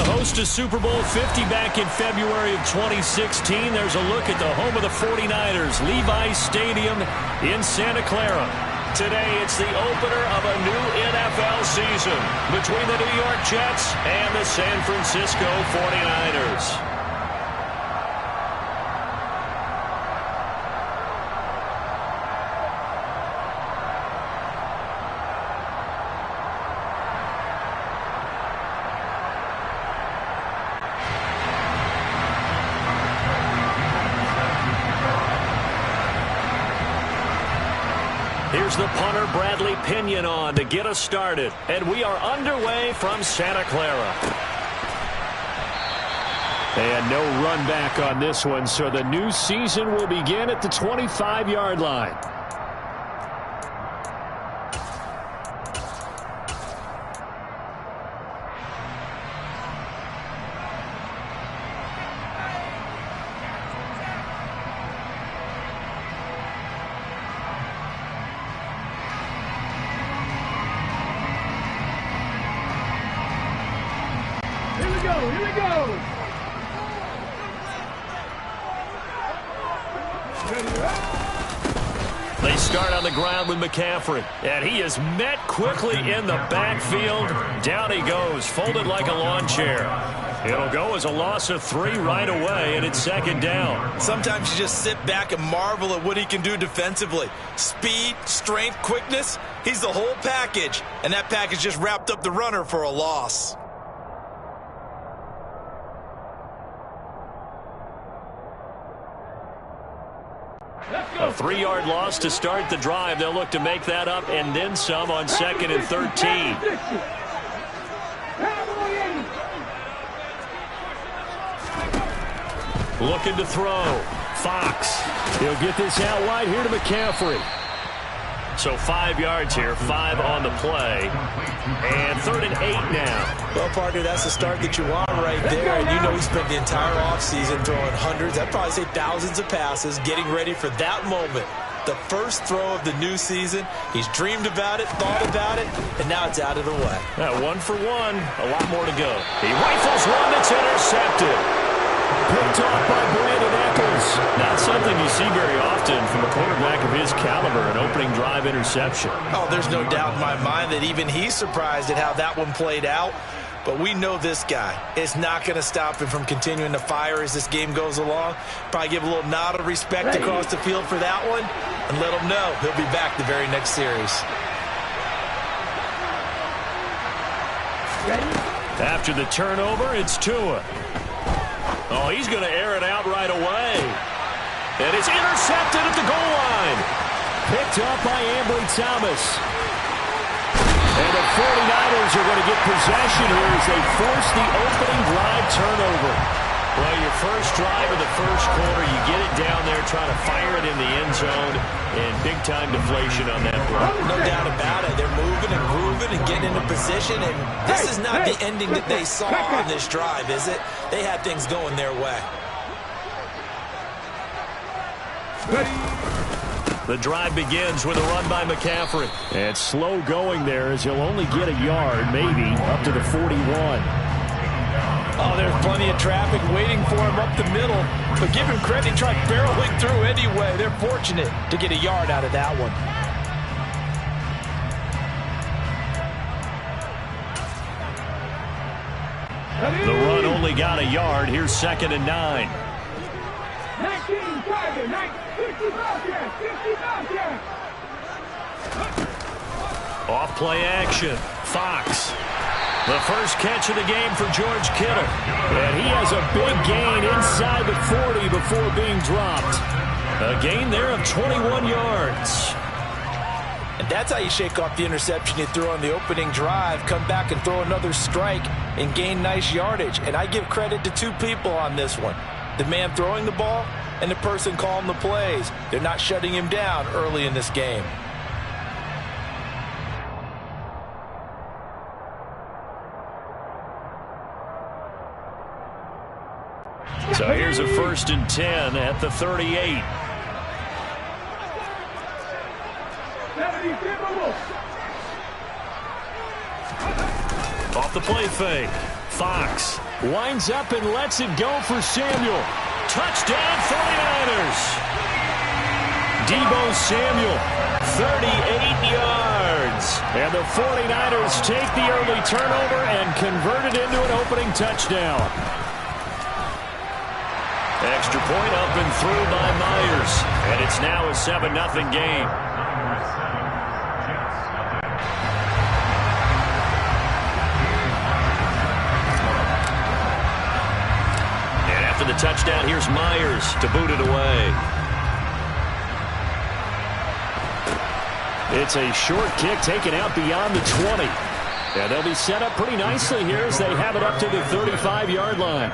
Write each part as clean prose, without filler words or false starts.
the host of Super Bowl 50 back in February of 2016. There's a look at the home of the 49ers, Levi's Stadium in Santa Clara. Today, it's the opener of a new NFL season between the New York Jets and the San Francisco 49ers. Here's the punter, Bradley Pinion, on to get us started. And we are underway from Santa Clara. And no run back on this one, so the new season will begin at the 25-yard line. They start on the ground with McCaffrey, and he is met quickly in the backfield. Down he goes, folded like a lawn chair. It'll go as a loss of 3 right away, and it's second down. Sometimes you just sit back and marvel at what he can do defensively. Speed, strength, quickness, he's the whole package, and that package just wrapped up the runner for a loss. A 3-yard loss to start the drive. They'll look to make that up and then some on 2nd and 13. Looking to throw. Fox. He'll get this out wide here to McCaffrey. So 5 yards here, 5 on the play. And 3rd and 8 now. Well, partner, that's the start that you want right there. And you know he spent the entire offseason throwing hundreds, I'd probably say thousands of passes, getting ready for that moment. The first throw of the new season. He's dreamed about it, thought about it, and now it's out of the way. 1 for 1. A lot more to go. He rifles one that's intercepted. Picked off by Brandon Echols. Not something you see very often from a quarterback of his caliber, an opening drive interception. Oh, there's no doubt in my mind that even he's surprised at how that one played out. But we know this guy is not going to stop him from continuing to fire as this game goes along. Probably give a little nod of respect across the field for that one and let him know he'll be back the very next series. After the turnover, it's Tua. Oh, he's going to air it out right away. And it's intercepted at the goal line. Picked up by Ambry Thomas. And the 49ers are going to get possession here as they force the opening drive turnover. Well, your first drive of the first quarter, you get it down there, trying to fire it in the end zone, and big-time deflation on that play. No doubt about it. They're moving and grooving and getting into position, and this is not the ending that they saw on this drive, is it? They had things going their way. The drive begins with a run by McCaffrey. And slow going there as he'll only get a yard, maybe, up to the 41. Oh, there's plenty of traffic waiting for him up the middle. But give him credit, he tried barreling through anyway. They're fortunate to get a yard out of that one. The run only got a yard. Here's 2nd and 9. 19, target, 65 yards, 65 yards. Off play action. Fox. The first catch of the game for George Kittle. And he has a big gain inside the 40 before being dropped. A gain there of 21 yards. And that's how you shake off the interception you threw on the opening drive. Come back and throw another strike and gain nice yardage. And I give credit to 2 people on this one. The man throwing the ball and the person calling the plays. They're not shutting him down early in this game. So here's a 1st and 10 at the 38. Off the play fake. Fox Winds up and lets it go for Samuel. Touchdown 49ers. Deebo Samuel, 38 yards. And the 49ers take the early turnover and convert it into an opening touchdown. Extra point up and through by Myers. And it's now a 7-0 game. And after the touchdown, here's Myers to boot it away. It's a short kick taken out beyond the 20. And they'll be set up pretty nicely here as they have it up to the 35-yard line.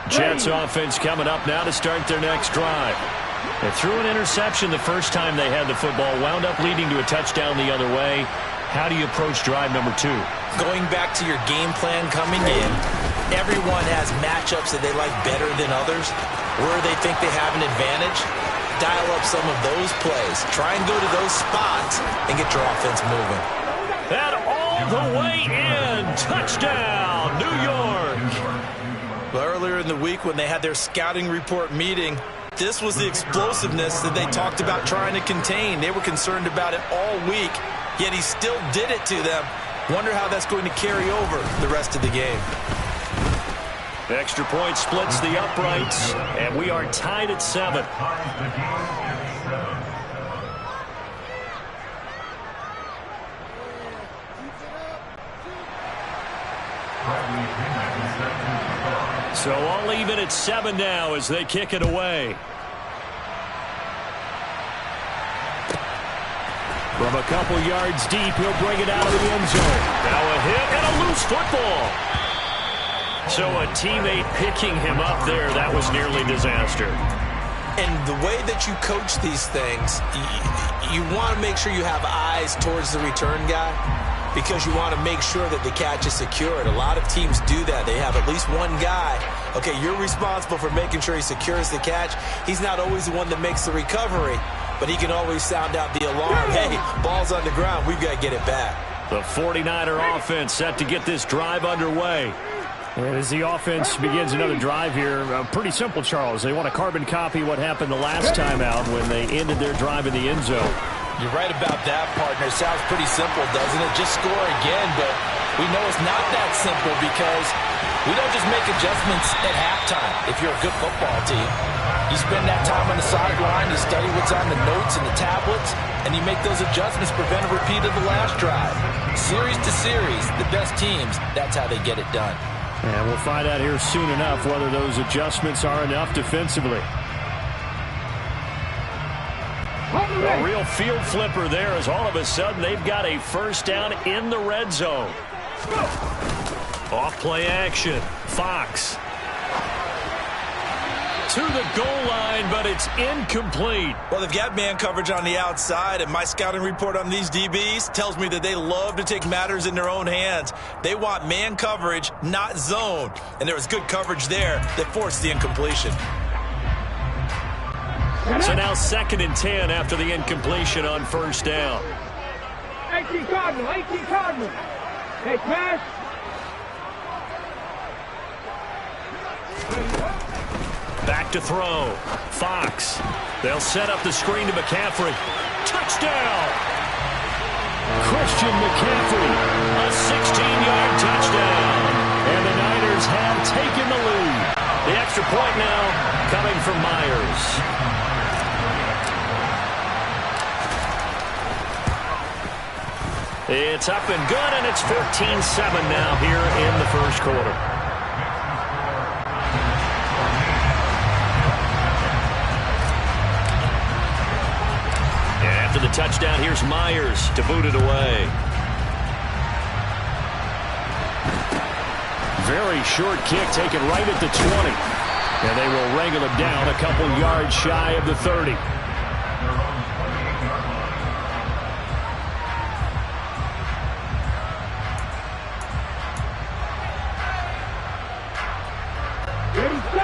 Jets offense coming up now to start their next drive. They threw an interception the first time they had the football, wound up leading to a touchdown the other way. How do you approach drive number 2? Going back to your game plan coming in, everyone has matchups that they like better than others. Where they think they have an advantage, dial up some of those plays. Try and go to those spots and get your offense moving. And all the way in. Touchdown, New York. Well, earlier in the week when they had their scouting report meeting, this was the explosiveness that they talked about trying to contain. They were concerned about it all week, yet he still did it to them. Wonder how that's going to carry over the rest of the game. Extra point splits the uprights, and we are tied at 7. So all even at 7 now as they kick it away. From a couple yards deep, he'll bring it out of the end zone. Now a hit and a loose football. So a teammate picking him up there, that was nearly disaster. And the way that you coach these things, you want to make sure you have eyes towards the return guy, because you want to make sure that the catch is secured. A lot of teams do that. They have at least one guy. Okay, you're responsible for making sure he secures the catch. He's not always the one that makes the recovery, but he can always sound out the alarm. Hey, ball's on the ground. We've got to get it back. The 49er offense set to get this drive underway. And as the offense begins another drive here, pretty simple, Charles. They want to carbon copy what happened the last time out when they ended their drive in the end zone. You're right about that, partner. Sounds pretty simple, doesn't it? Just score again, but we know it's not that simple because we don't just make adjustments at halftime if you're a good football team. You spend that time on the sideline, you study what's on the notes and the tablets, and you make those adjustments, prevent a repeat of the last drive. Series to series, the best teams, that's how they get it done. And we'll find out here soon enough whether those adjustments are enough defensively. A real field flipper there as all of a sudden they've got a first down in the red zone. Off play action. Fox. To the goal line, but it's incomplete. Well, they've got man coverage on the outside, and my scouting report on these DBs tells me that they love to take matters in their own hands. They want man coverage, not zone. And there was good coverage there that forced the incompletion. So now 2nd and 10 after the incompletion on first down. 18 Cardinal, 18 Cardinal. Hey, pass. Back to throw. Fox. They'll set up the screen to McCaffrey. Touchdown! Christian McCaffrey. A 16-yard touchdown. And the Niners have taken the lead. The extra point now coming from Myers. It's up and good, and it's 14-7 now here in the first quarter. And after the touchdown, here's Myers to boot it away. Very short kick taken right at the 20. And they will wrangle him down a couple yards shy of the 30.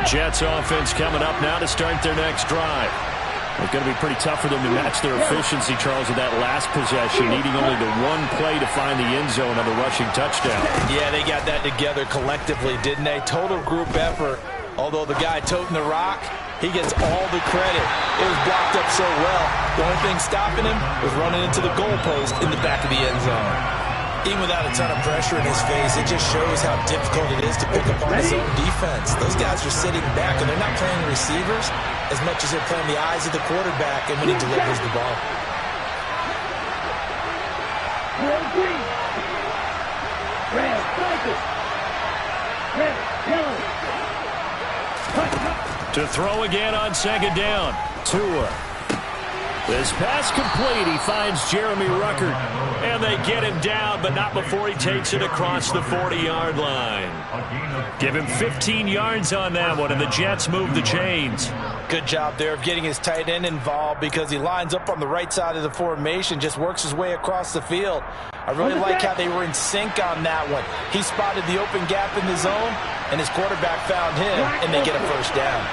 Jets offense coming up now to start their next drive. It's going to be pretty tough for them to match their efficiency, Charles, with that last possession, needing only the one play to find the end zone on the rushing touchdown. Yeah, they got that together collectively, didn't they? Total group effort. Although the guy toting the rock, he gets all the credit. It was blocked up so well. The only thing stopping him was running into the goalpost in the back of the end zone. Even without a ton of pressure in his face, it just shows how difficult it is to pick up on his own defense. Those guys are sitting back, and they're not playing receivers as much as they're playing the eyes of the quarterback and when he delivers the ball. To throw again on second down. Tua. This pass complete. He finds Jeremy Ruckert. And they get him down, but not before he takes it across the 40-yard line. Give him 15 yards on that one, and the Jets move the chains. Good job there of getting his tight end involved because he lines up on the right side of the formation, just works his way across the field. I really like how they were in sync on that one. He spotted the open gap in the zone, and his quarterback found him, and they get a first down.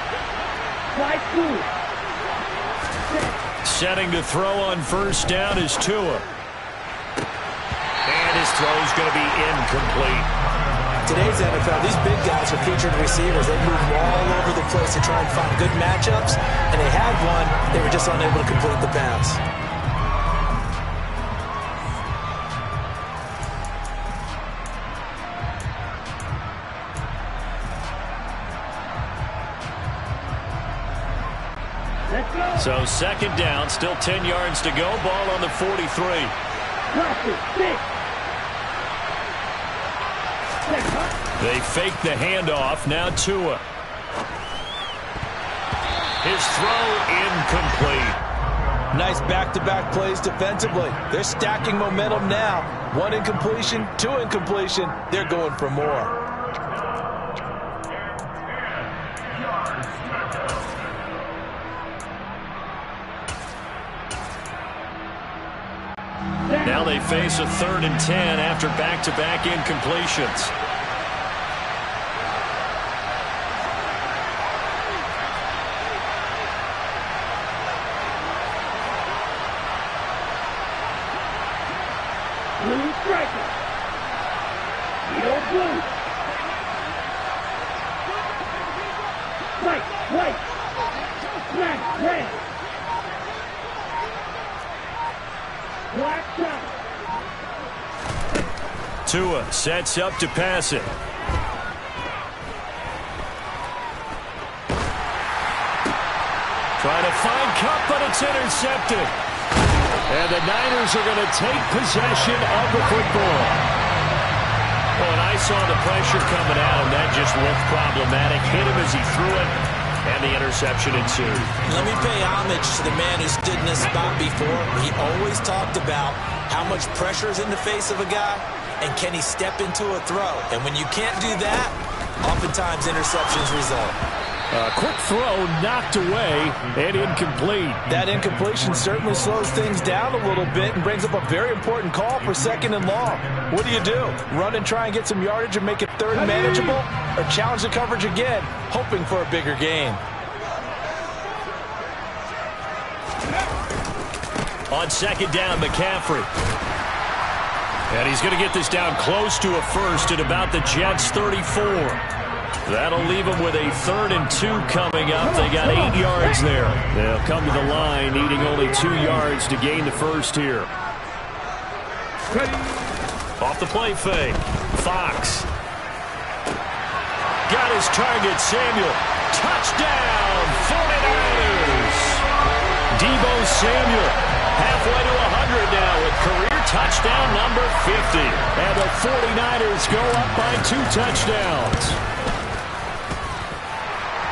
Setting to throw on first down is Tua. And his throw is going to be incomplete. Today's NFL, these big guys are featured receivers. They move all over the place to try and find good matchups, and they had one. They were just unable to complete the pass. So second down, still 10 yards to go. Ball on the 43. They fake the handoff. Now Tua. His throw incomplete. Nice back-to-back plays defensively. They're stacking momentum now. One incompletion, two incompletion. They're going for more. Now they face a 3rd and 10 after back-to-back incompletions. Blue striker. Yellow blue. White. Black, red. Black, brown. Tua sets up to pass it. Trying to find Kupp, but it's intercepted. And the Niners are going to take possession of the football. Well, and I saw the pressure coming out, and that just looked problematic. Hit him as he threw it, and the interception ensued. Let me pay homage to the man who stood in this spot before. He always talked about how much pressure is in the face of a guy, and can he step into a throw. And when you can't do that, oftentimes interceptions result. A quick throw knocked away and incomplete. That incompletion certainly slows things down a little bit and brings up a very important call for 2nd and long. What do? Run and try and get some yardage and make it 3rd and manageable? Or challenge the coverage again, hoping for a bigger gain? On 2nd down, McCaffrey. And he's going to get this down close to a first at about the Jets' 34. That'll leave them with a 3rd and 2 coming up. They got 8 yards there. They'll come to the line, needing only 2 yards to gain the first here. Off the play fake. Fox. Got his target, Samuel. Touchdown, 49ers. Deebo Samuel, halfway to 100 now with career touchdown number 50. And the 49ers go up by 2 touchdowns.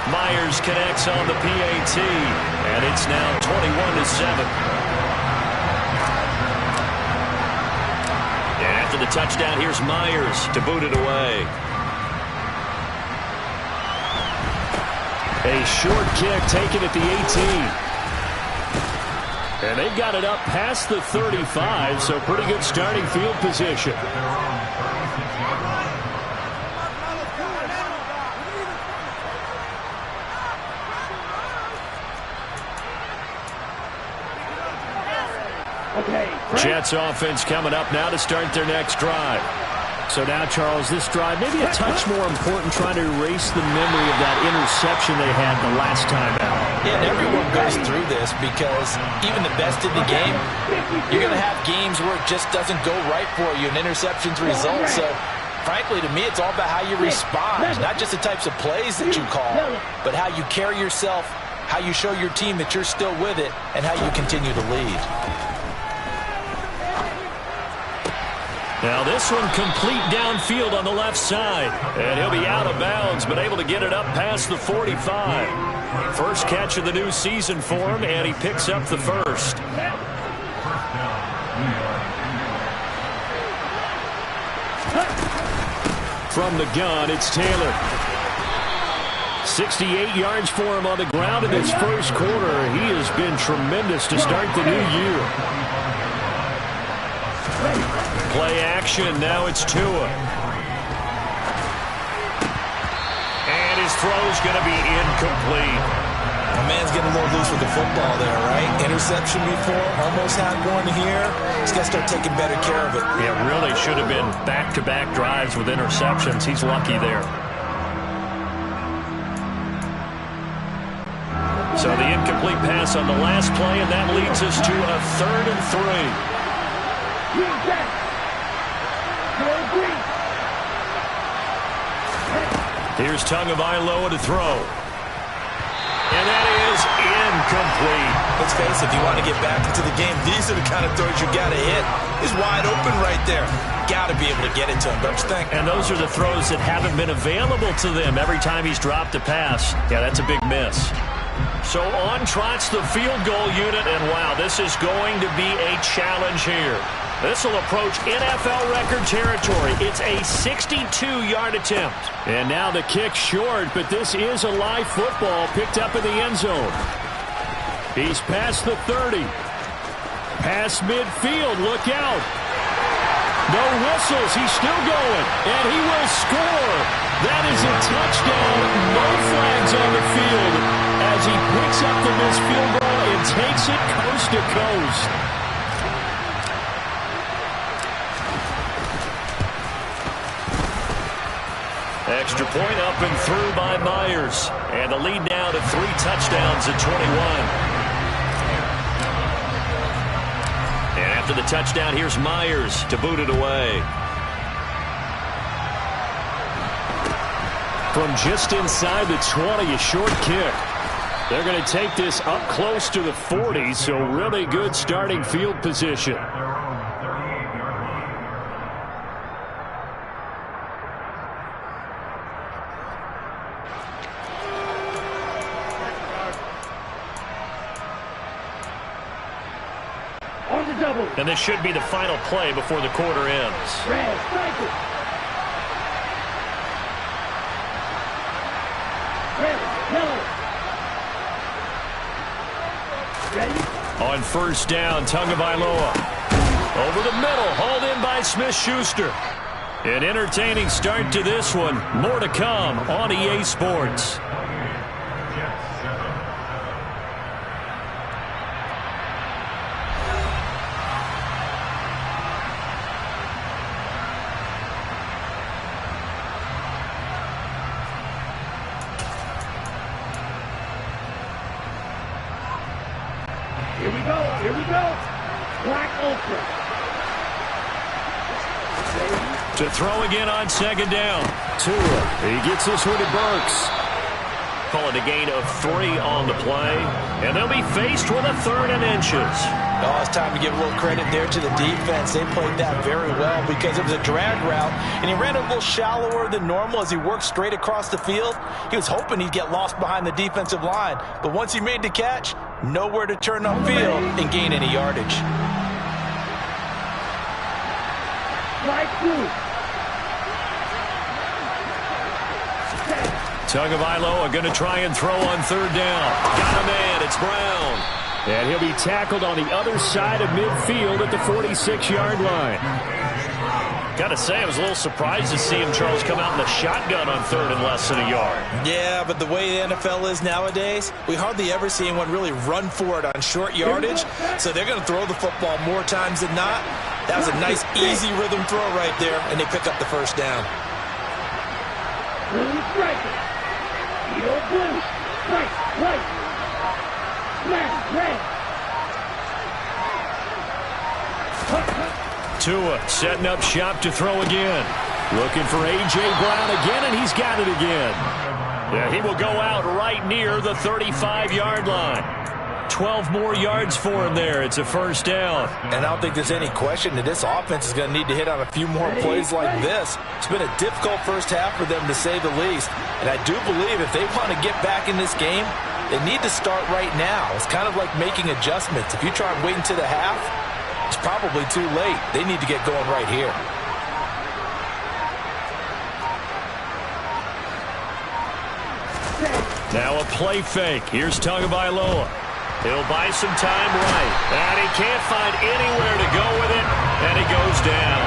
Myers connects on the PAT, and it's now 21-7. And after the touchdown, here's Myers to boot it away. A short kick taken at the 18. And they got it up past the 35, so pretty good starting field position. Jets offense coming up now to start their next drive. So now, Charles, this drive maybe a touch more important, trying to erase the memory of that interception they had the last time out. Yeah, and everyone goes through this because even the best in the game, you're going to have games where it just doesn't go right for you, and interceptions result. So, frankly, to me, it's all about how you respond, not just the types of plays that you call, but how you carry yourself, how you show your team that you're still with it, and how you continue to lead. Now this one complete downfield on the left side. And he'll be out of bounds, but able to get it up past the 45. First catch of the new season for him, and he picks up the first. From the gun, it's Taylor. 68 yards for him on the ground in this first quarter. He has been tremendous to start the new year. Play action, now it's Tua. And his throw's going to be incomplete. My man's getting a little loose with the football there, right? Interception before, almost had one here. He's got to start taking better care of it. Yeah, really should have been back-to-back drives with interceptions. He's lucky there. So the incomplete pass on the last play, and that leads us to a 3rd and 3. Here's Tagovailoa to throw. And that is incomplete. Let's face it, if you want to get back into the game, these are the kind of throws you got to hit. He's wide open right there. Got to be able to get it to him, don't you think? And those are the throws that haven't been available to them every time he's dropped a pass. Yeah, that's a big miss. So on trots the field goal unit, and wow, this is going to be a challenge here. This will approach NFL record territory. It's a 62-yard attempt. And now the kick short, but this is a live football picked up in the end zone. He's past the 30. Past midfield, look out. No whistles, he's still going, and he will score. That is a touchdown, no flags on the field as he picks up the missed field goal and takes it coast to coast. Extra point up and through by Myers. And the lead now to 3 touchdowns at 21. And after the touchdown, here's Myers to boot it away. From just inside the 20, a short kick. They're going to take this up close to the 40, so really good starting field position. And this should be the final play before the quarter ends. On first down, Tagovailoa. Over the middle, hauled in by Smith-Schuster. An entertaining start to this one. More to come on EA Sports. Here we go. Black Ultra. To throw again on second down. Tua. He gets this one to Burks. Call it a gain of 3 on the play. And they'll be faced with a 3rd and inches. Oh, it's time to give a little credit there to the defense. They played that very well because it was a drag route, and he ran a little shallower than normal as he worked straight across the field. He was hoping he'd get lost behind the defensive line, but once he made the catch, nowhere to turn upfield and gain any yardage. Tagovailoa going to try and throw on 3rd down. Got a man, it's Brown. And he'll be tackled on the other side of midfield at the 46-yard line. Got to say, I was a little surprised to see him, Charles, come out in the shotgun on third and less than a yard. Yeah, but the way the NFL is nowadays, we hardly ever see anyone really run for it on short yardage. So they're going to throw the football more times than not. That was a nice, easy rhythm throw right there, and they pick up the first down. Tua setting up shop to throw again. Looking for A.J. Brown again, and he's got it again. Yeah, he will go out right near the 35-yard line. 12 more yards for him there. It's a first down. And I don't think there's any question that this offense is going to need to hit on a few more plays like this. It's been a difficult first half for them, to say the least. And I do believe if they want to get back in this game, they need to start right now. It's kind of like making adjustments. If you try and wait until the half, it's probably too late. They need to get going right here. Now a play fake. Here's Tagovailoa. He'll buy some time right. And he can't find anywhere to go with it. And he goes down.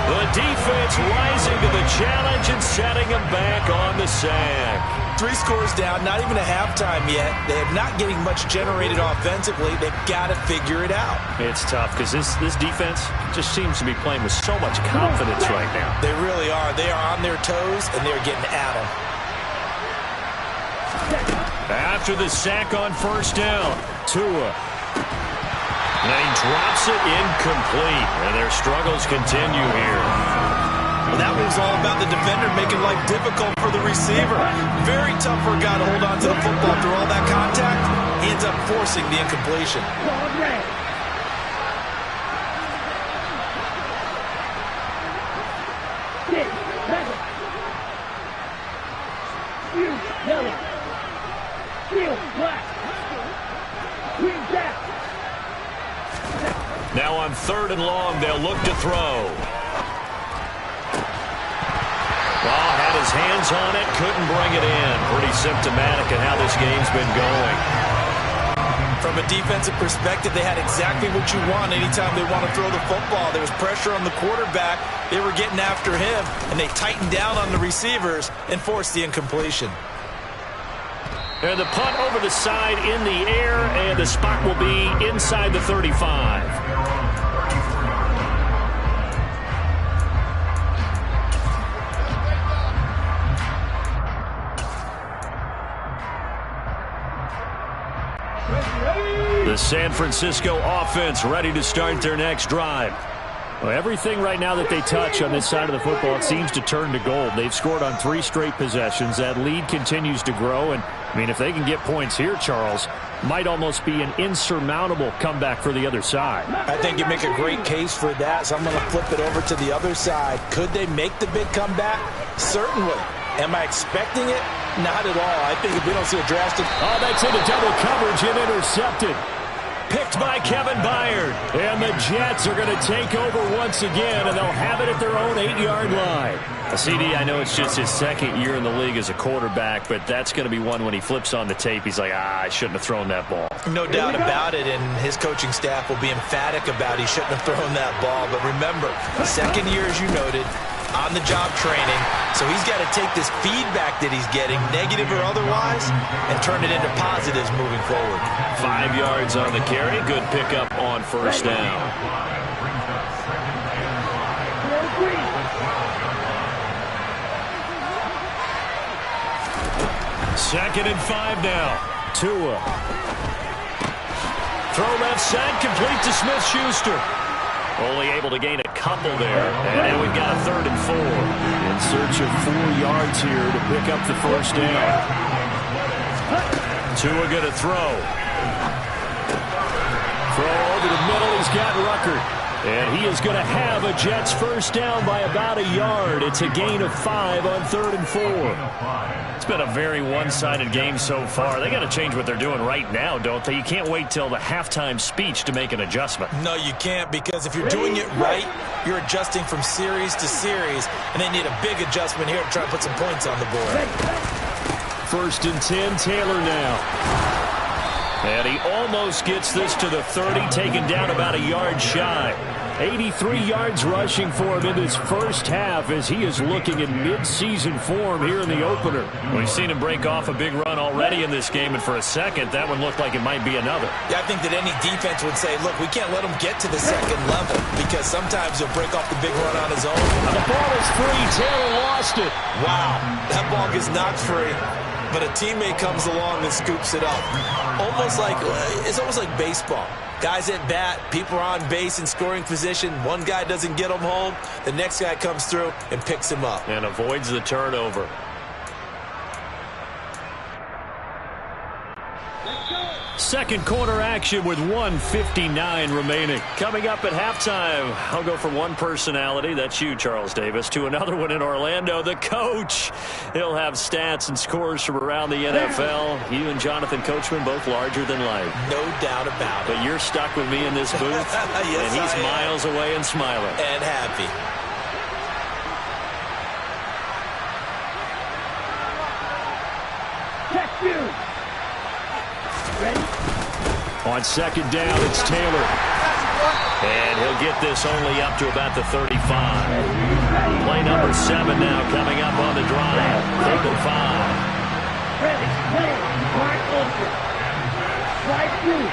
The defense rising to the challenge and setting him back on the sack. 3 scores down, not even a halftime yet. They are not getting much generated offensively. They've got to figure it out. It's tough because this defense just seems to be playing with so much confidence right now. They really are. They are on their toes, and they're getting at them. After the sack on first down, Tua. And he drops it incomplete. And their struggles continue here. Well, that was all about the defender making life difficult for the receiver. Very tough for a guy to hold on to the football through all that contact. He ends up forcing the incompletion. Now on third and long, they'll look to throw. Well, had his hands on it, couldn't bring it in. Pretty symptomatic of how this game's been going. From a defensive perspective, they had exactly what you want anytime they want to throw the football. There was pressure on the quarterback. They were getting after him, and they tightened down on the receivers and forced the incompletion. And the punt over the side in the air, and the spot will be inside the 35. The San Francisco offense ready to start their next drive. Well, everything right now that they touch on this side of the football, it seems to turn to gold. They've scored on 3 straight possessions. That lead continues to grow. And, I mean, if they can get points here, Charles, might almost be an insurmountable comeback for the other side. I think you make a great case for that, so I'm going to flip it over to the other side. Could they make the big comeback? Certainly. Am I expecting it? Not at all. I think if we don't see a drastic... Oh, that's into double coverage and intercepted. Picked by Kevin Byard. And the Jets are going to take over once again, and they'll have it at their own 8-yard line. CD, I know it's just his second year in the league as a quarterback, but that's going to be one when he flips on the tape. He's like, I shouldn't have thrown that ball. No doubt about it, and his coaching staff will be emphatic about he shouldn't have thrown that ball. But remember, second year, as you noted, on-the-job training. So he's got to take this feedback that he's getting, negative or otherwise, and turn it into positives moving forward. 5 yards on the carry. Good pickup on first down. Second and 5 now. Tua. Throw left side, complete to Smith-Schuster. Only able to gain a couple there. And now we've got a 3rd and 4. In search of 4 yards here to pick up the first down. Tua going to throw. Throw over the middle. He's got Ruckert. And he is going to have a Jets first down by about a yard. It's a gain of 5 on 3rd and 4. It's been a very one-sided game so far. They got to change what they're doing right now, don't they? You can't wait till the halftime speech to make an adjustment. No, you can't, because if you're doing it right, you're adjusting from series to series, and they need a big adjustment here to try to put some points on the board. 1st and 10, Taylor now. And he almost gets this to the 30, taken down about a yard shy. 83 yards rushing for him in his first half as he is looking in mid-season form here in the opener. We've seen him break off a big run already in this game, and for a second, that one looked like it might be another. Yeah, I think that any defense would say, look, we can't let him get to the second level because sometimes he'll break off the big run on his own. The ball is free. Taylor lost it. Wow, that ball is not free. But a teammate comes along and scoops it up. It's almost like baseball. Guys at bat, people are on base in scoring position. One guy doesn't get him home. The next guy comes through and picks him up. And avoids the turnover. Second quarter action with 1:59 remaining. Coming up at halftime, I'll go from one personality, that's you, Charles Davis, to another one in Orlando, the coach. He'll have stats and scores from around the NFL. You and Jonathan Coachman both larger than life. No doubt about it. But you're stuck with me in this booth, yes, and he's miles away and smiling. And happy. Check you. Ready? On second down, it's Taylor. And he'll get this only up to about the 35. Play number 7 now coming up on the drive. 3rd and 5. Ready? Play. Wide open. Right through.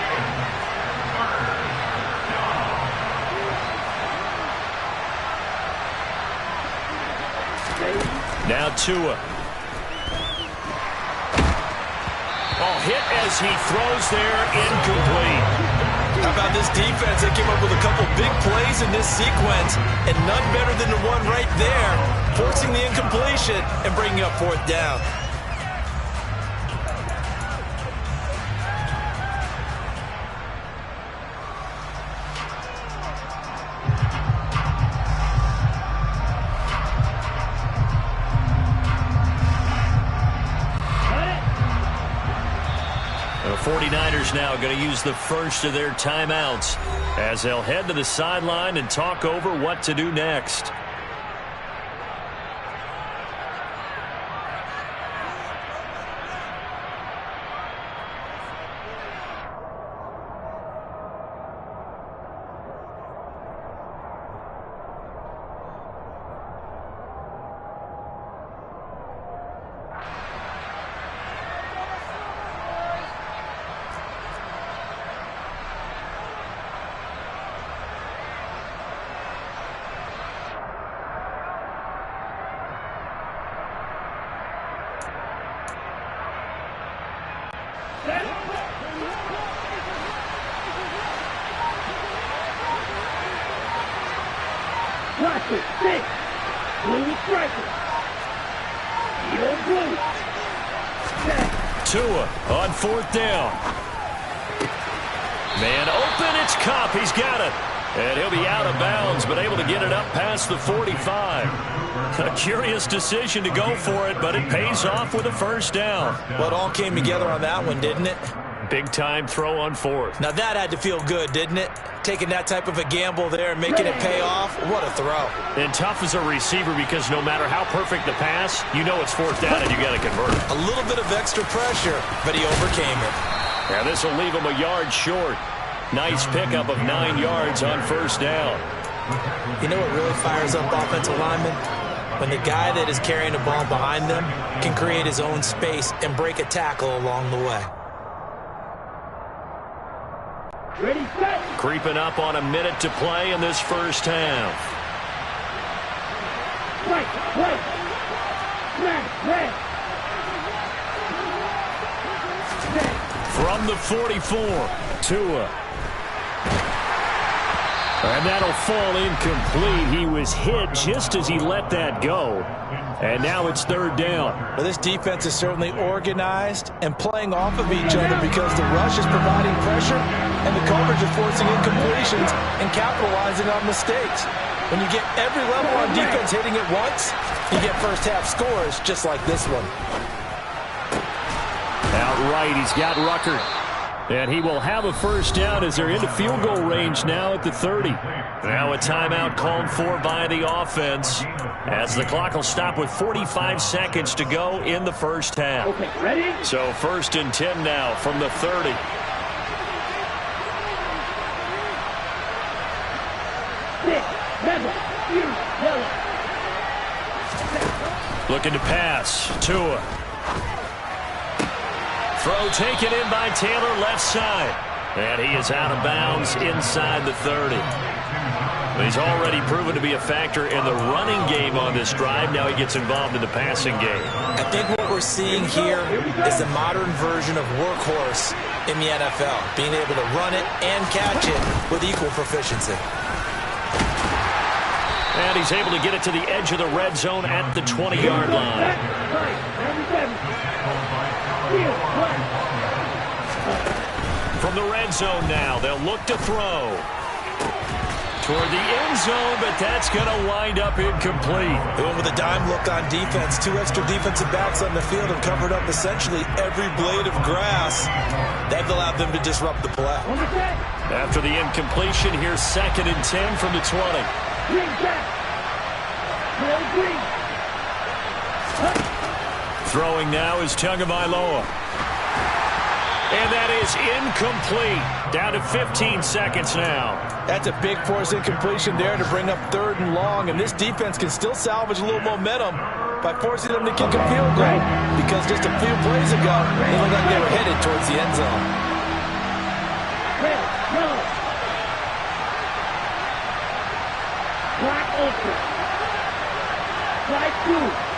Now Tua. Oh, hit as he throws there, incomplete. How about this defense? They came up with a couple big plays in this sequence, and none better than the one right there, forcing the incompletion and bringing up 4th down. The 49ers now going to use the first of their timeouts as they'll head to the sideline and talk over what to do next. Classic, 6. Blue striker. Your blue. 10. Tua on 4th down. Man open, it's Kupp. He's got it. And he'll be out of bounds, but able to get it up past the 45. A curious decision to go for it, but it pays off with a 1st down. Well, it all came together on that one, didn't it? Big-time throw on 4th. Now that had to feel good, didn't it? Taking that type of a gamble there and making it pay off. What a throw. And tough as a receiver because no matter how perfect the pass, you know it's 4th down and you got to convert it. A little bit of extra pressure, but he overcame it. Yeah, this will leave him a yard short. Nice pickup of 9 yards on 1st down. You know what really fires up offensive linemen? When the guy that is carrying the ball behind them can create his own space and break a tackle along the way. Ready, set. Creeping up on a minute to play in this first half. Right, right. Smash, red. From the 44, Tua. And that'll fall incomplete. He was hit just as he let that go. And now it's 3rd down. Well, this defense is certainly organized and playing off of each other because the rush is providing pressure and the coverage is forcing incompletions and capitalizing on mistakes. When you get every level on defense hitting it once, you get first half scores just like this one. Outright, he's got Rucker. And he will have a 1st down as they're into field goal range now at the 30. Now a timeout called for by the offense as the clock will stop with 45 seconds to go in the first half. Okay, ready? So 1st and 10 now from the 30. Looking to pass. Tua. Throw taken in by Taylor, left side. And he is out of bounds inside the 30. He's already proven to be a factor in the running game on this drive. Now he gets involved in the passing game. I think what we're seeing here is a modern version of workhorse in the NFL, being able to run it and catch it with equal proficiency. And he's able to get it to the edge of the red zone at the 20-yard line. From the red zone now, they'll look to throw. Toward the end zone, but that's going to wind up incomplete. They went with a dime look on defense. 2 extra defensive backs on the field and covered up essentially every blade of grass. That allowed them to disrupt the play. After the incompletion, here's 2nd and 10 from the 20. Throwing now is Tagovailoa. And that is incomplete. Down to 15 seconds now. That's a big force incompletion there to bring up 3rd and long. And this defense can still salvage a little momentum by forcing them to kick a field goal. Because just a few plays ago, they looked like they were headed towards the end zone. Black ultra. Slide 2.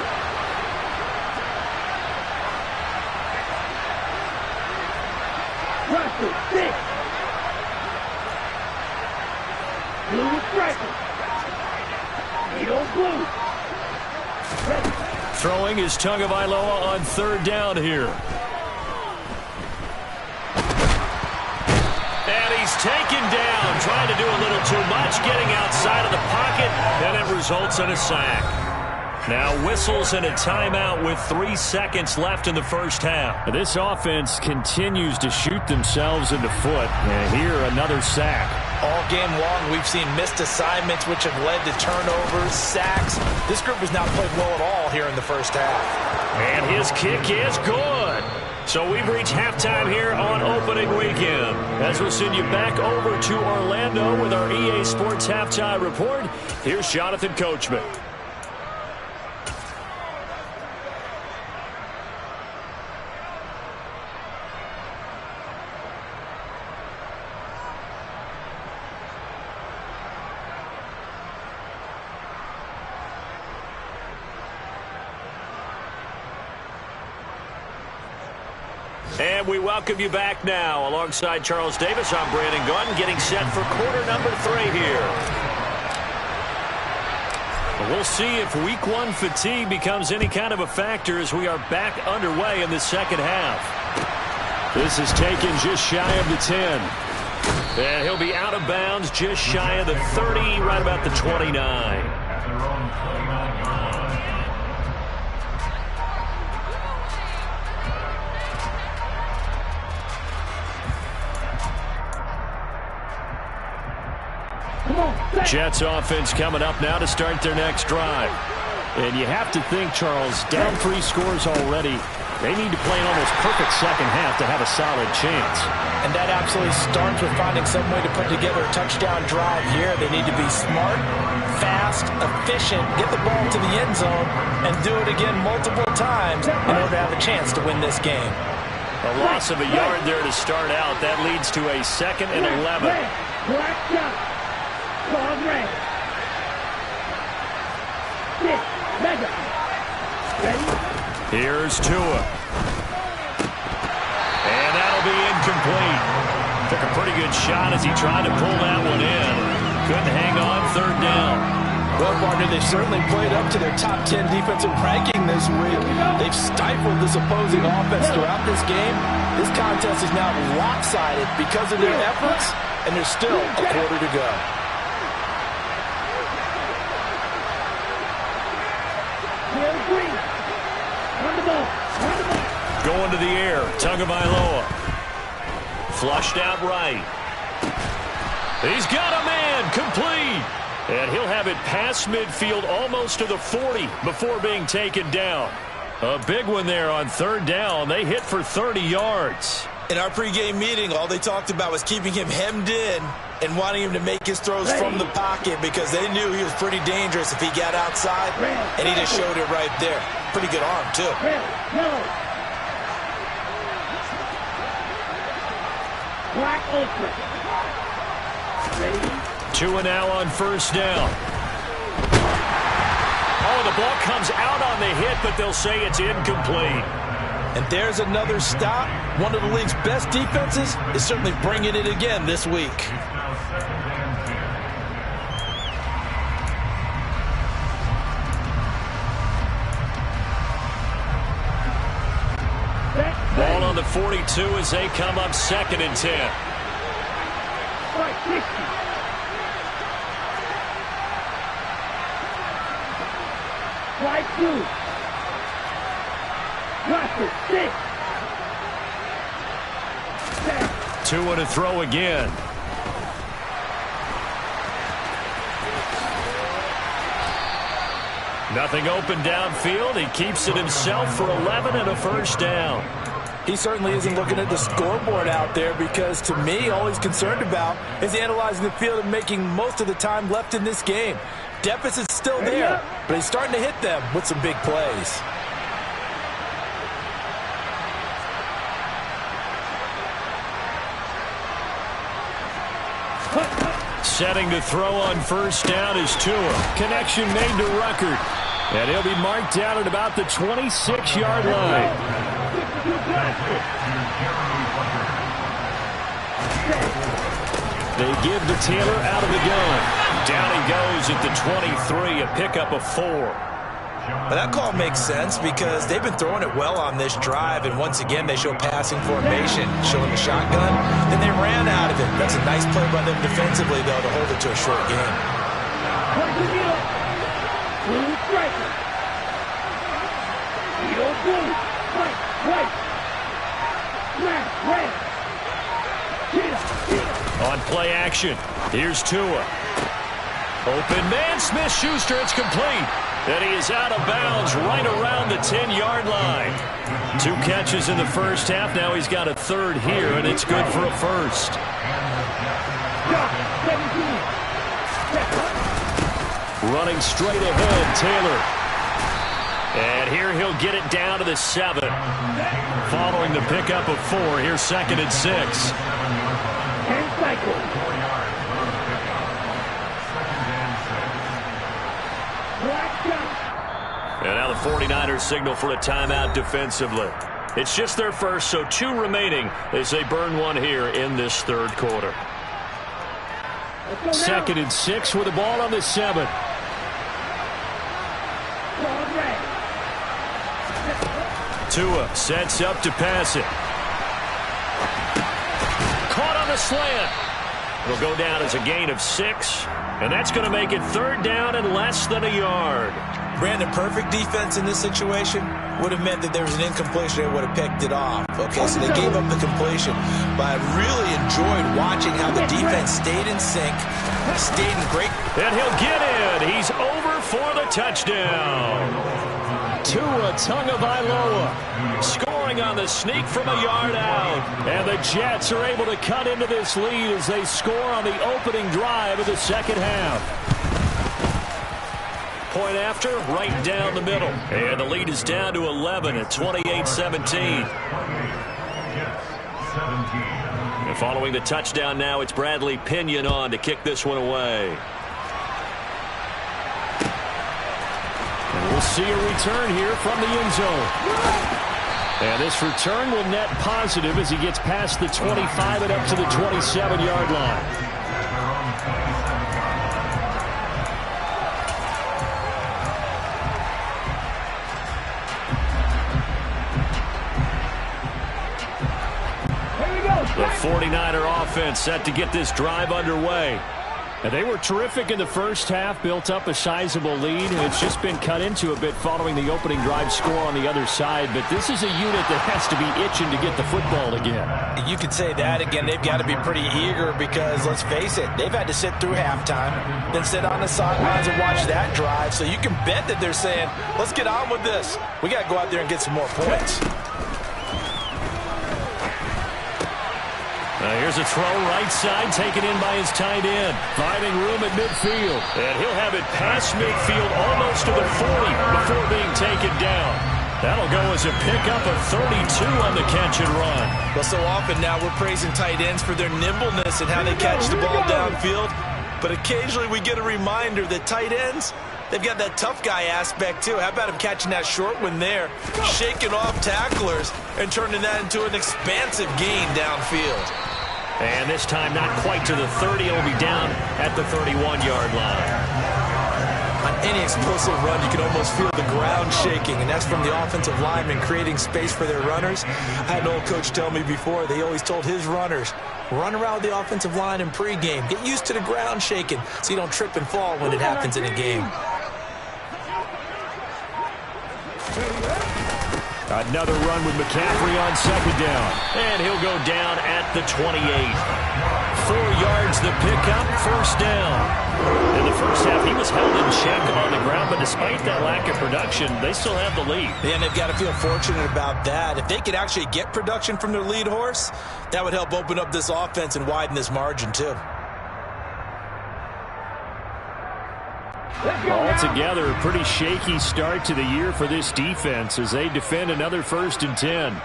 Russell, 6. Blue striker. Needle blue. Throwing is Tagovailoa on 3rd down here. And he's taken down, trying to do a little too much, getting outside of the pocket, and it results in a sack. Now whistles and a timeout with 3 seconds left in the first half. This offense continues to shoot themselves in the foot. And here, another sack. All game long, we've seen missed assignments, which have led to turnovers, sacks. This group has not played well at all here in the first half. And his kick is good. So we've reached halftime here on opening weekend. As we'll send you back over to Orlando with our EA Sports Halftime Report, here's Jonathan Coachman. And we welcome you back now. Alongside Charles Davis, I'm Brandon Gunn, getting set for quarter number 3 here. We'll see if week 1 fatigue becomes any kind of a factor as we are back underway in the second half. This is taken just shy of the 10. And he'll be out of bounds just shy of the 30, right about the 29. Jets offense coming up now to start their next drive. And you have to think, Charles, down 3 scores already. They need to play an almost perfect second half to have a solid chance. And that absolutely starts with finding some way to put together a touchdown drive here. They need to be smart, fast, efficient, get the ball to the end zone, and do it again multiple times in order to have a chance to win this game. A loss of a yard there to start out. That leads to a 2nd and 11. Black shot. Ball red. 6. Mega. Ready? Here's Tua. And that'll be incomplete. Took a pretty good shot as he tried to pull that one in. Couldn't hang on 3rd down. Well, partner, they've certainly played up to their top 10 defensive ranking this week. They've stifled this opposing offense throughout this game. This contest is now lopsided because of their efforts, and there's still a quarter to go. Going to the air, Tagovailoa. Flushed out right. He's got a man, complete. And he'll have it past midfield almost to the 40 before being taken down. A big one there on 3rd down. They hit for 30 yards. In our pregame meeting, all they talked about was keeping him hemmed in and wanting him to make his throws from the pocket because they knew he was pretty dangerous if he got outside, and he just showed it right there. Pretty good arm, too. Two and now on first down. Oh, the ball comes out on the hit, but they'll say it's incomplete. And there's another stop. One of the league's best defenses is certainly bringing it again this week. Ball on the 42 as they come up 2nd and 10. Right 2. Two and a throw again. Nothing open downfield. He keeps it himself for 11 and a first down. He certainly isn't looking at the scoreboard out there because, to me, all he's concerned about is analyzing the field and making most of the time left in this game. Deficit's still there, but he's starting to hit them with some big plays. Setting to throw on first down is Tua. Connection made to Ruckert. And he'll be marked down at about the 26-yard line. They give to Taylor out of the gun. Down he goes at the 23, a pickup of 4. But that call makes sense because they've been throwing it well on this drive, and once again they show passing formation, showing the shotgun. Then they ran out of it. That's a nice play by them defensively, though, to hold it to a short game. On play action, here's Tua. Open man, Smith-Schuster, it's complete. And he is out of bounds right around the 10-yard line. 2 catches in the first half. Now he's got a third here, and it's good for a first. Running straight ahead, Taylor. And here he'll get it down to the 7. Following the pickup of 4, here's 2nd and 6. And now the 49ers signal for a timeout defensively. It's just their first, so 2 remaining as they burn one here in this third quarter. 2nd and 6 with the ball on the 7. Tua sets up to pass it. Caught on the slant. It'll go down as a gain of 6, and that's going to make it 3rd down and less than a yard. Brandon, perfect defense in this situation would have meant that there was an incompletion. They would have picked it off. Okay, so they gave up the completion. But I really enjoyed watching how the defense stayed in sync, stayed in great. And he'll get in. He's over for the touchdown. Tua Tagovailoa scoring on the sneak from a yard out. And the Jets are able to cut into this lead as they score on the opening drive of the second half. Point after, right down the middle. And the lead is down to 11 at 28-17. And following the touchdown now, it's Bradley Pinion on to kick this one away. And we'll see a return here from the end zone. And this return will net positive as he gets past the 25 and up to the 27-yard line. The 49er offense set to get this drive underway. And they were terrific in the first half, built up a sizable lead, and it's just been cut into a bit following the opening drive score on the other side. But this is a unit that has to be itching to get the football again. You could say that again. They've got to be pretty eager because, let's face it, they've had to sit through halftime, then sit on the sidelines and watch that drive. So you can bet that they're saying, let's get on with this. We got to go out there and get some more points. Now Here's a throw right side, taken in by his tight end. Finding room at midfield. And he'll have it past midfield almost to the 40 before being taken down. That'll go as a pickup of 32 on the catch and run. Well, so often now we're praising tight ends for their nimbleness and how they catch the ball downfield. But occasionally we get a reminder that tight ends, they've got that tough guy aspect too. How about him catching that short one there, shaking off tacklers, and turning that into an expansive gain downfield. And this time not quite to the 30. It'll be down at the 31-yard line. On any explosive run, you can almost feel the ground shaking, and that's from the offensive linemen creating space for their runners. I had an old coach tell me before, they always told his runners, run around the offensive line in pregame. Get used to the ground shaking so you don't trip and fall when it happens in a game. Another run with McCaffrey on second down. And he'll go down at the 28. 4 yards the pickup, first down. In the first half, he was held in check on the ground, but despite that lack of production, they still have the lead. Yeah, and they've got to feel fortunate about that. If they could actually get production from their lead horse, that would help open up this offense and widen this margin too. Altogether, a pretty shaky start to the year for this defense as they defend another 1st and 10.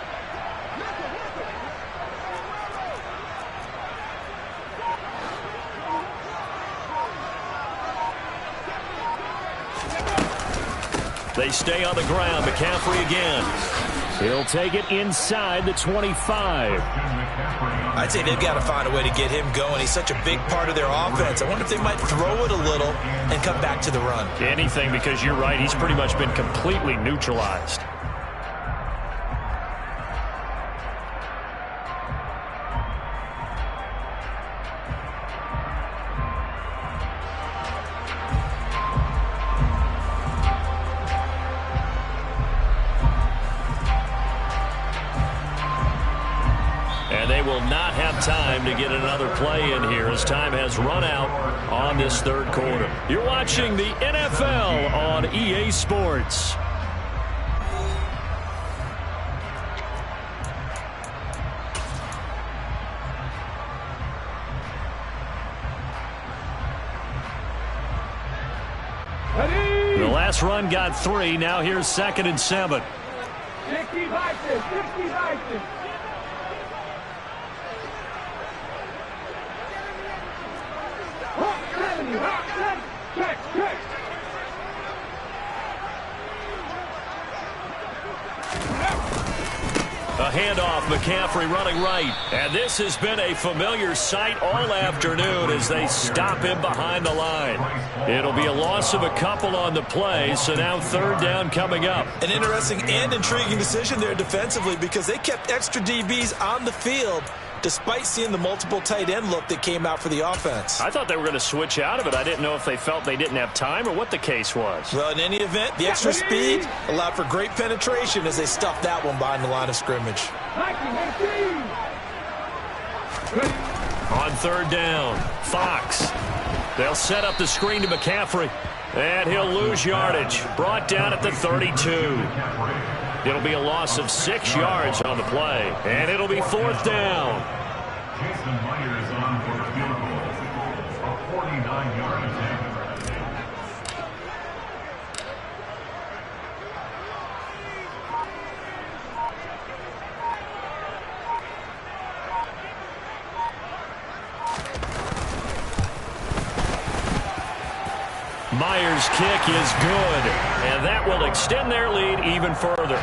They stay on the ground. McCaffrey again. He'll take it inside the 25. I'd say they've got to find a way to get him going. He's such a big part of their offense. I wonder if they might throw it a little and come back to the run. Anything, because you're right. He's pretty much been completely neutralized. They will not have time to get another play in here as time has run out on this 3rd quarter. You're watching the NFL on EA Sports. The last run got 3. Now here's 2nd and 7. 60 Vikings, 60 Vikings. A handoff, McCaffrey running right. And this has been a familiar sight all afternoon as they stop him behind the line. It'll be a loss of a couple on the play, so now 3rd down coming up. An interesting and intriguing decision there defensively because they kept extra DBs on the field despite seeing the multiple tight end look that came out for the offense. I thought they were going to switch out of it. I didn't know if they felt they didn't have time or what the case was. Well, in any event, the extra speed allowed for great penetration as they stuffed that one behind the line of scrimmage. On 3rd down, Fox. They'll set up the screen to McCaffrey. And he'll lose yardage. Brought down at the 32. It'll be a loss of 6 yards on the play. And it'll be 4th down. Jason Myers on for a field goal. A 49-yard attempt. Myers' kick is good, and that will extend their lead even further.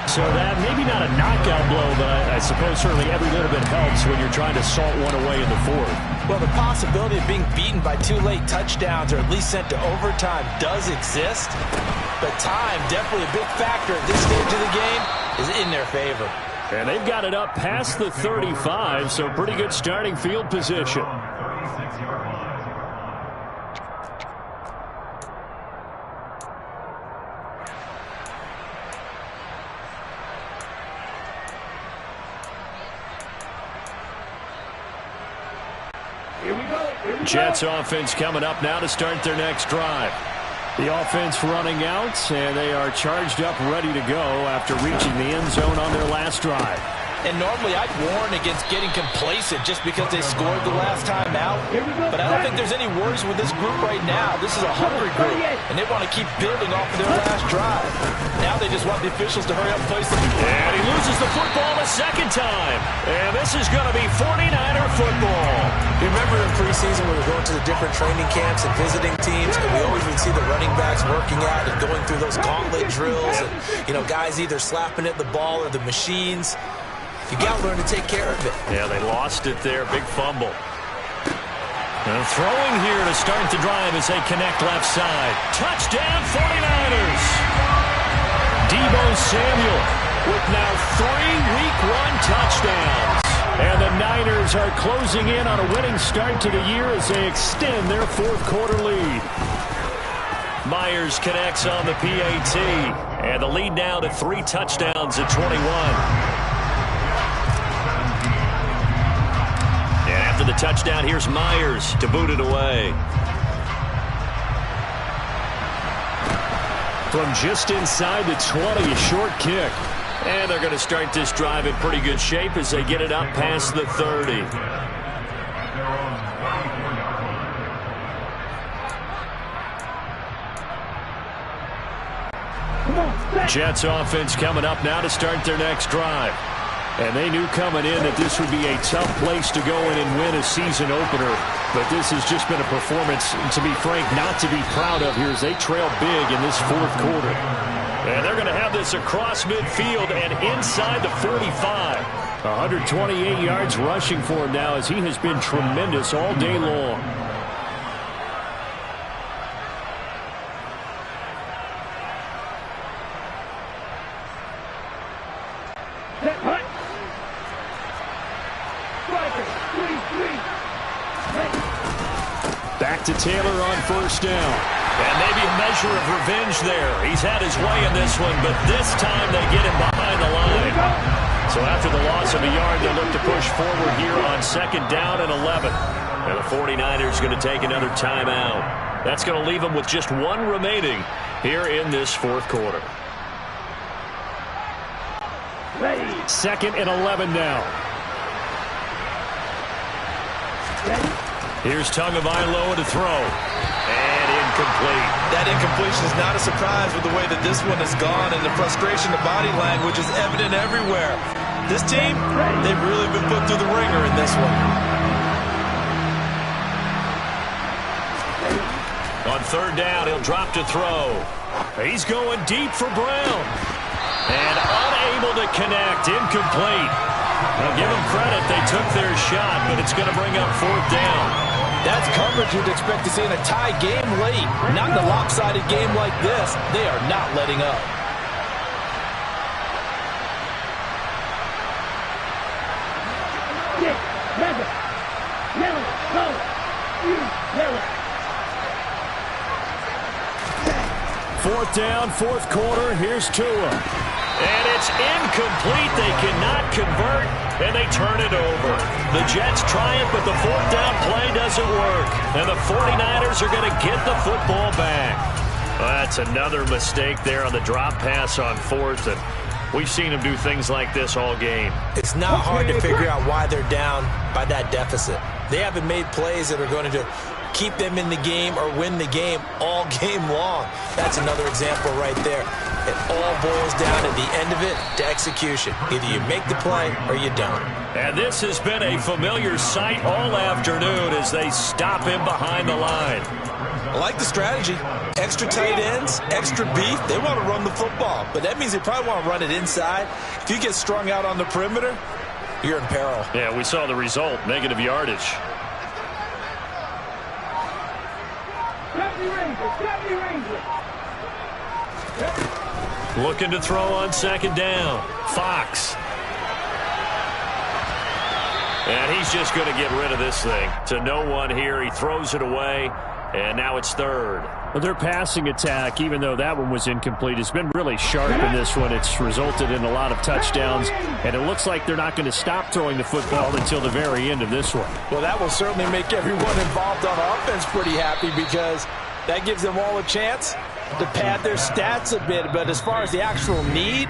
So that maybe not a knockout blow, but I suppose certainly every little bit helps when you're trying to salt one away in the 4th. Well, the possibility of being beaten by 2 late touchdowns or at least sent to overtime does exist, but time, definitely a big factor at this stage of the game, is in their favor. And they've got it up past the 35, so pretty good starting field position. Jets offense coming up now to start their next drive. The offense running out, and they are charged up, ready to go after reaching the end zone on their last drive. And normally I'd warn against getting complacent just because they scored the last time out. But I don't think there's any worries with this group right now. This is a hungry group, and they want to keep building off of their last drive. Now they just want the officials to hurry up and place the ball. And he loses the football a second time. And this is going to be 49er football. You remember in preseason we were going to the different training camps and visiting teams, and we always would see the running backs working out and going through those gauntlet drills, and guys either slapping at the ball or the machines. You got to learn to take care of it. Yeah, they lost it there. Big fumble. And throwing here to start the drive as they connect left side. Touchdown 49ers. Deebo Samuel with now 3 Week 1 touchdowns. And the Niners are closing in on a winning start to the year as they extend their fourth quarter lead. Myers connects on the PAT. And the lead now to 3 touchdowns at 21. After the touchdown, here's Myers to boot it away. From just inside the 20, a short kick. And they're going to start this drive in pretty good shape as they get it up past the 30. Jets offense coming up now to start their next drive. And they knew coming in that this would be a tough place to go in and win a season opener. But this has just been a performance, to be frank, not to be proud of here as they trail big in this fourth quarter. And they're going to have this across midfield and inside the 45. 128 yards rushing for him now as he has been tremendous all day long. Back to Taylor on first down. And maybe a measure of revenge there. He's had his way in this one, but this time they get him behind the line. So after the loss of a yard, they look to push forward here on second down and 11. And the 49ers going to take another timeout. That's going to leave them with just 1 remaining here in this fourth quarter. Second and 11 now. Here's Tagovailoa to throw. And incomplete. That incompletion is not a surprise with the way that this one has gone, and the frustration, the body language is evident everywhere. This team, they've really been put through the ringer in this one. On third down, he'll drop to throw. He's going deep for Brown. And unable to connect. Incomplete. Now give them credit. They took their shot, but it's going to bring up fourth down. That's coverage you'd expect to see in a tie game late. Not in a lopsided game like this. They are not letting up. Fourth down, fourth quarter. Here's Tua. And it's incomplete. They cannot convert, and they turn it over. The Jets try it, but the fourth down play doesn't work. And the 49ers are going to get the football back. Well, that's another mistake there on the drop pass on fourth, and we've seen them do things like this all game. It's not hard to figure out why they're down by that deficit. They haven't made plays that are going to keep them in the game or win the game all game long. That's another example right there. It all boils down at the end of it to execution. Either you make the play or you don't. And this has been a familiar sight all afternoon as they stop him behind the line. I like the strategy. Extra tight ends, extra beef. They want to run the football, but that means they probably want to run it inside. If you get strung out on the perimeter, you're in peril. Yeah, we saw the result, negative yardage. Looking to throw on second down. Fox. And he's just going to get rid of this thing. To no one here. He throws it away. And now it's third. Well, their passing attack, even though that one was incomplete, has been really sharp in this one. It's resulted in a lot of touchdowns. And it looks like they're not going to stop throwing the football until the very end of this one. Well, that will certainly make everyone involved on offense pretty happy because that gives them all a chance to pad their stats a bit, but as far as the actual need,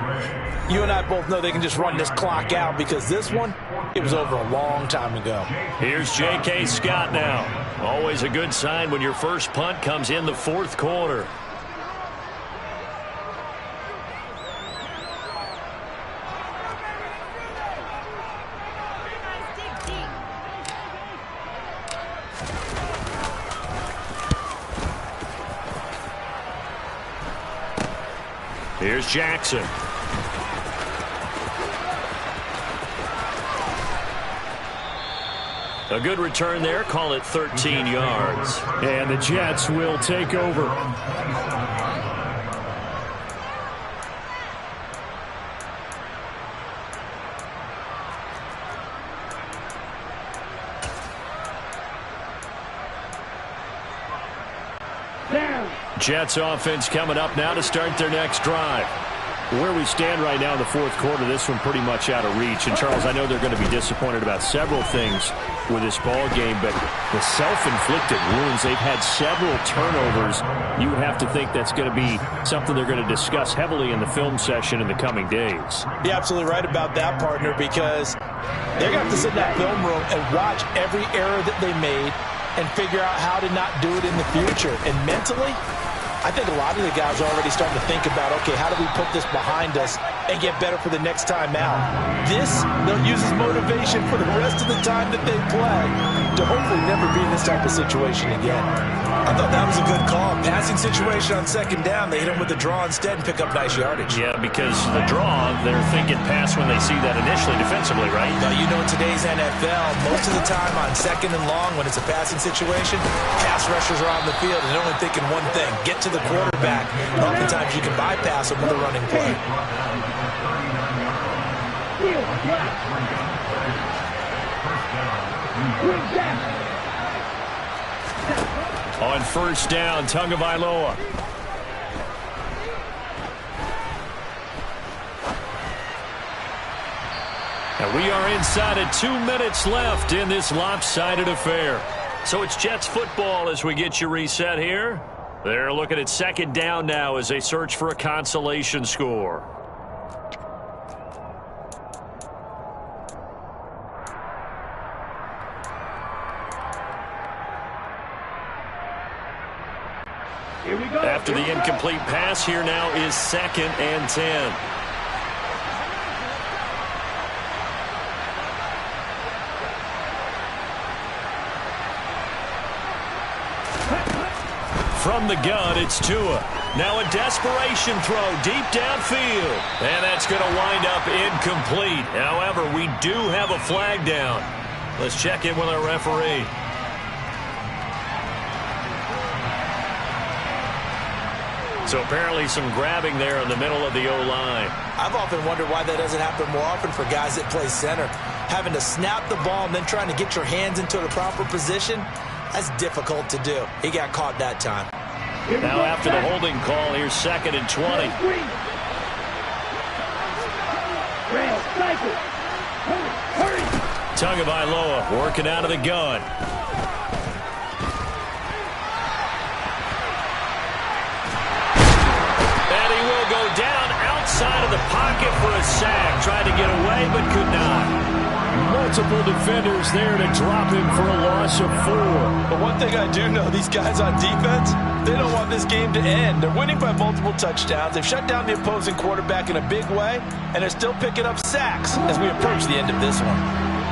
you and I both know they can just run this clock out because this one, it was over a long time ago. Here's J.K. Scott now. Always a good sign when your first punt comes in the fourth quarter. Here's Jackson. A good return there. Call it 13 yards. And the Jets will take over. Jets offense coming up now to start their next drive. Where we stand right now in the fourth quarter, this one pretty much out of reach. And, Charles, I know they're going to be disappointed about several things with this ball game, but the self-inflicted wounds, they've had several turnovers. You would have to think that's going to be something they're going to discuss heavily in the film session in the coming days. You're absolutely right about that, partner, because they're going to have to sit in that film room and watch every error that they made and figure out how to not do it in the future. And mentally, I think a lot of the guys are already starting to think about, okay, how do we put this behind us and get better for the next time out? This, they'll use as motivation for the rest of the time that they play to hopefully never be in this type of situation again. I thought that was a good call. Passing situation on second down, they hit him with the draw instead and pick up nice yardage. Yeah, because the draw, they're thinking pass when they see that initially defensively, right? Now, you know, in today's NFL, most of the time on second and long, when it's a passing situation, pass rushers are on the field and they're only thinking one thing, get to the quarterback. Oftentimes you can bypass them with a running play. On first down, Tagovailoa. And we are inside of 2 minutes left in this lopsided affair. So it's Jets football as we get you reset here. They're looking at second down now as they search for a consolation score. Here we go. After the incomplete pass, here now is 2nd and 10. From the gun, it's Tua. Now a desperation throw deep downfield. And that's going to wind up incomplete. However, we do have a flag down. Let's check in with our referee. So apparently some grabbing there in the middle of the O-line. I've often wondered why that doesn't happen more often for guys that play center. Having to snap the ball and then trying to get your hands into the proper position, that's difficult to do. He got caught that time. Now after the holding call, here's 2nd and 20. Tagovailoa working out of the gun. And he will go down outside of the pocket for a sack. Tried to get away, but could not. Multiple defenders there to drop him for a loss of 4. But one thing I do know, these guys on defense, they don't want this game to end. They're winning by multiple touchdowns. They've shut down the opposing quarterback in a big way, and they're still picking up sacks as we approach the end of this one.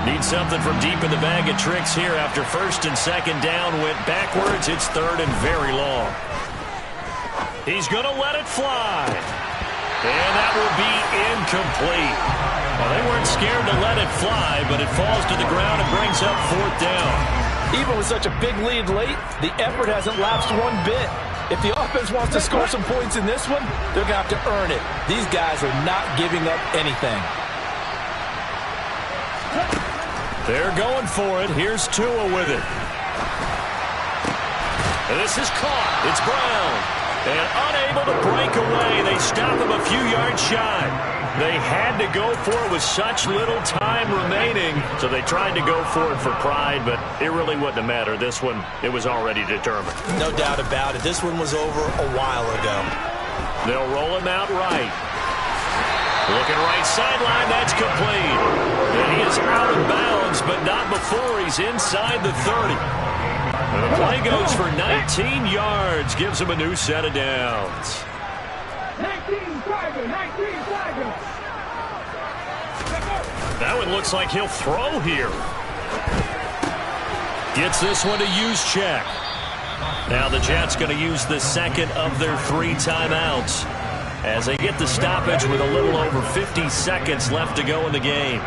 Need something from deep in the bag of tricks here after 1st and 2nd down. Went backwards. It's 3rd and very long. He's going to let it fly. And that will be incomplete. Well, they weren't scared to let it fly, but it falls to the ground and brings up 4th down. Even with such a big lead late, the effort hasn't lapsed one bit. If the offense wants to score some points in this one, they're going to have to earn it. These guys are not giving up anything. They're going for it. Here's Tua with it. And this is caught. It's Brown. And unable to break away. They stop him a few yards shy. They had to go for it with such little time remaining. So they tried to go for it for pride, but it really wouldn't have mattered. This one, it was already determined. No doubt about it. This one was over a while ago. They'll roll him out right. Looking right sideline, that's complete. And he is out of bounds, but not before he's inside the 30. And the play goes for 19 yards, gives him a new set of downs. 19 Tiger, 19 Tiger. That one looks like he'll throw here. Gets this one to Juszczyk. Now the Jets going to use the second of their 3 timeouts as they get the stoppage with a little over 50 seconds left to go in the game.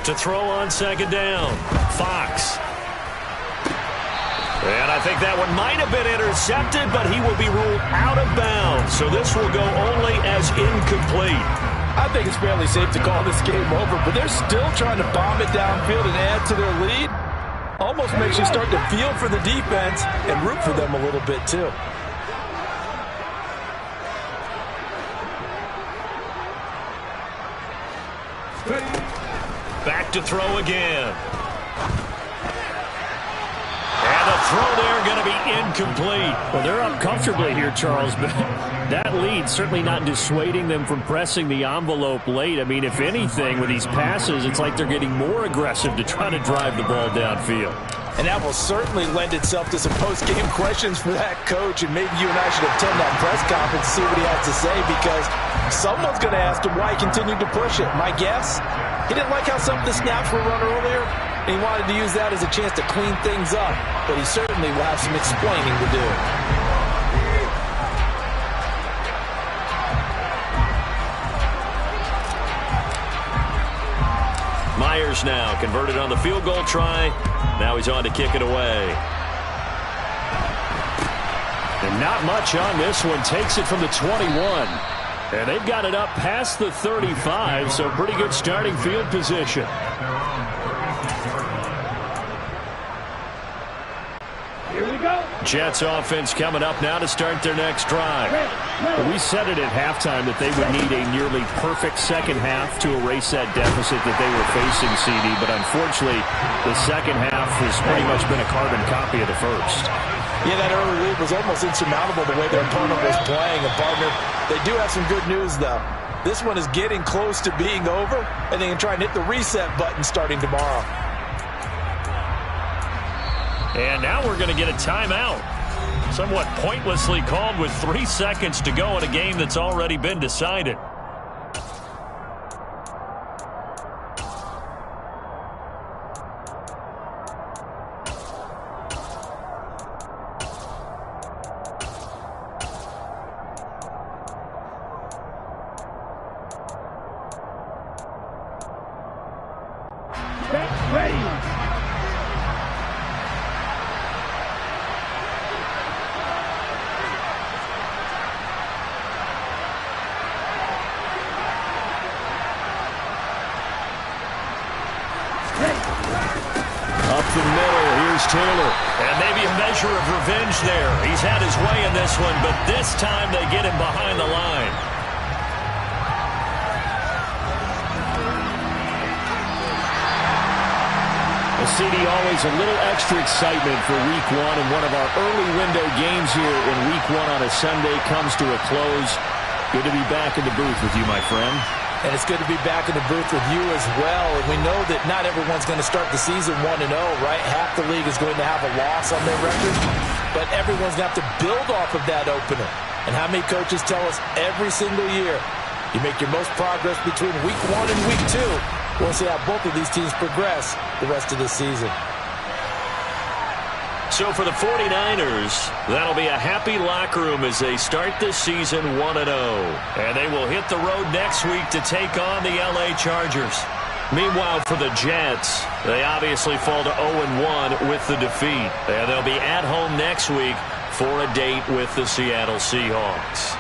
To throw on second down, Fox. And I think that one might have been intercepted, but he will be ruled out of bounds. So this will go only as incomplete. I think it's fairly safe to call this game over, but they're still trying to bomb it downfield and add to their lead. Almost makes you start to feel for the defense and root for them a little bit too. Back to throw again. And the throw there going to be incomplete. Well, they're up comfortably here, Charles, but that lead certainly not dissuading them from pressing the envelope late. I mean, if anything, with these passes, it's like they're getting more aggressive to try to drive the ball downfield. And that will certainly lend itself to some post-game questions for that coach, and maybe you and I should attend that press conference to see what he has to say, because someone's going to ask him why he continued to push it. My guess, he didn't like how some of the snaps were run earlier, and he wanted to use that as a chance to clean things up, but he certainly will have some explaining to do. Myers now converted on the field goal try. Now he's on to kick it away. And not much on this one. Takes it from the 21. And they've got it up past the 35, so pretty good starting field position. Here we go. Jets offense coming up now to start their next drive. We said it at halftime that they would need a nearly perfect second half to erase that deficit that they were facing, CD, but unfortunately the second half has pretty much been a carbon copy of the first. Yeah, that early lead was almost insurmountable the way their opponent was playing. And partner, they do have some good news though. This one is getting close to being over, and they can try and hit the reset button starting tomorrow. And now we're going to get a timeout. Somewhat pointlessly called with 3 seconds to go in a game that's already been decided. Of revenge there. He's had his way in this one, but this time they get him behind the line. Well, CD, always a little extra excitement for week one, and one of our early window games here in week one on a Sunday comes to a close. Good to be back in the booth with you, my friend. And it's good to be back in the booth with you as well. And we know that not everyone's going to start the season 1-0, right? Half the league is going to have a loss on their record. But everyone's going to have to build off of that opener. And how many coaches tell us every single year, you make your most progress between week 1 and week 2. We'll see how both of these teams progress the rest of this season. So for the 49ers, that'll be a happy locker room as they start this season 1-0. And they will hit the road next week to take on the LA Chargers. Meanwhile, for the Jets, they obviously fall to 0-1 with the defeat. And they'll be at home next week for a date with the Seattle Seahawks.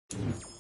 goal.